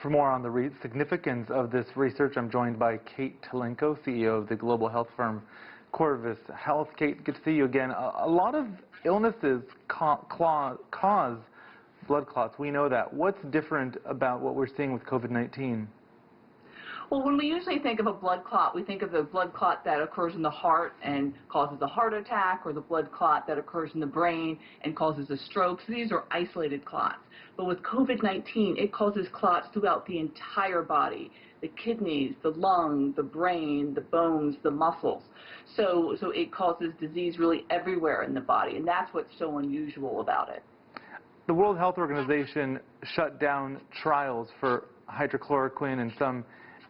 For more on the significance of this research, I'm joined by Kate Tulenko, CEO of the global health firm Corvus Health. Kate, good to see you again. A lot of illnesses cause blood clots. We know that. What's different about what we're seeing with COVID-19? Well, when we usually think of a blood clot, we think of the blood clot that occurs in the heart and causes a heart attack, or the blood clot that occurs in the brain and causes a stroke. So these are isolated clots. But with COVID-19, it causes clots throughout the entire body: the kidneys, the lung, the brain, the bones, the muscles. So it causes disease really everywhere in the body, and that's what's so unusual about it. The World Health Organization shut down trials for hydrochloroquine and some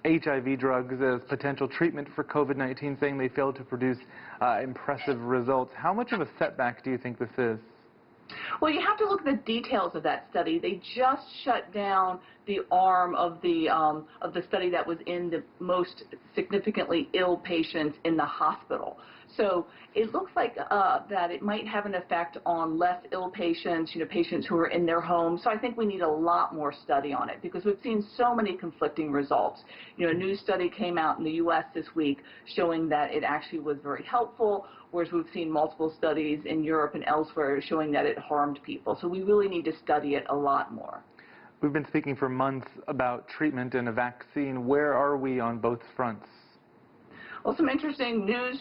HIV drugs as potential treatment for COVID-19, saying they failed to produce impressive results. How much of a setback do you think this is? Well, you have to look at the details of that study. They just shut down the arm of the study that was in the most significantly ill patients in the hospital. So it looks like that it might have an effect on less ill patients, patients who are in their homes. So I think we need a lot more study on it, because we've seen so many conflicting results. A new study came out in the U.S. this week showing that it actually was very helpful, whereas we've seen multiple studies in Europe and elsewhere showing that it harmed people. So we really need to study it a lot more. We've been speaking for months about treatment and a vaccine. Where are we on both fronts? Well, some interesting news,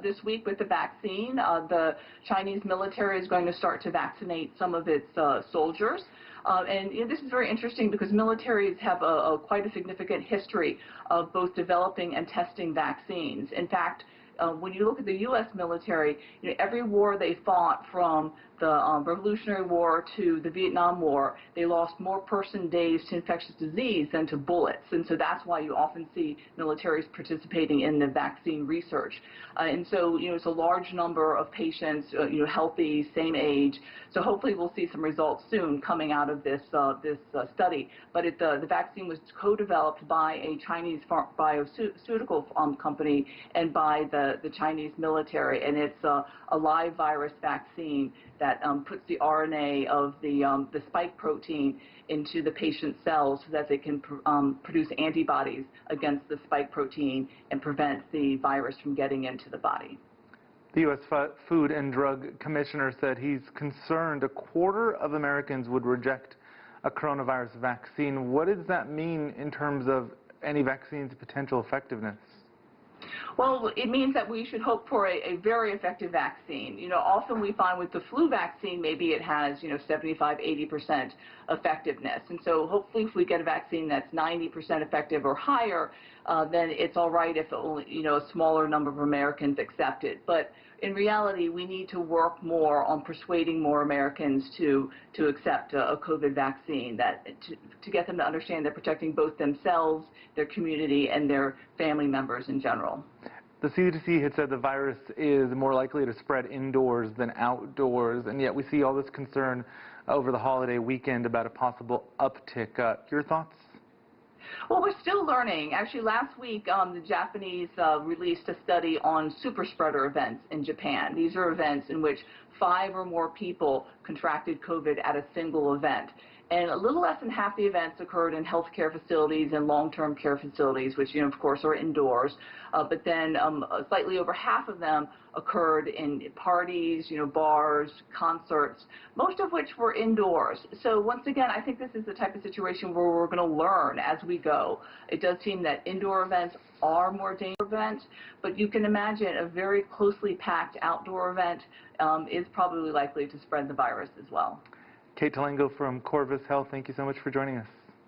this week with the vaccine. The Chinese military is going to start to vaccinate some of its soldiers. And this is very interesting because militaries have quite a significant history of both developing and testing vaccines. In fact, when you look at the U.S. military, every war they fought, from the Revolutionary War to the Vietnam War, they lost more person days to infectious disease than to bullets. And so that's why you often see militaries participating in the vaccine research. And so, it's a large number of patients, healthy, same age. So hopefully we'll see some results soon coming out of this study. But the vaccine was co-developed by a Chinese pharmaceutical company and by the Chinese military, and it's a live virus vaccine that puts the RNA of the spike protein into the patient's cells so that they can produce antibodies against the spike protein and prevent the virus from getting into the body. The U.S. Food and Drug Commissioner said he's concerned a quarter of Americans would reject a coronavirus vaccine. What does that mean in terms of any vaccine's potential effectiveness? Well, it means that we should hope for a very effective vaccine. Often we find with the flu vaccine, maybe it has, 75, 80% effectiveness. And so hopefully if we get a vaccine that's 90% effective or higher, then it's all right if only, a smaller number of Americans accept it. But in reality, we need to work more on persuading more Americans to accept a COVID vaccine, to get them to understand they're protecting both themselves, their community, and their family members in general. The CDC had said the virus is more likely to spread indoors than outdoors, and yet we see all this concern over the holiday weekend about a possible uptick. Your thoughts? Well, we're still learning. Actually, last week, the Japanese released a study on super spreader events in Japan. These are events in which 5 or more people contracted COVID at a single event. And a little less than half the events occurred in healthcare facilities and long-term care facilities, which, of course, are indoors. But then slightly over half of them occurred in parties, bars, concerts, most of which were indoors. So once again, I think this is the type of situation where we're going to learn as we go. It does seem that indoor events are more dangerous events, but you can imagine a very closely packed outdoor event is probably likely to spread the virus as well. Kate Tulenko from Corvus Health, thank you so much for joining us.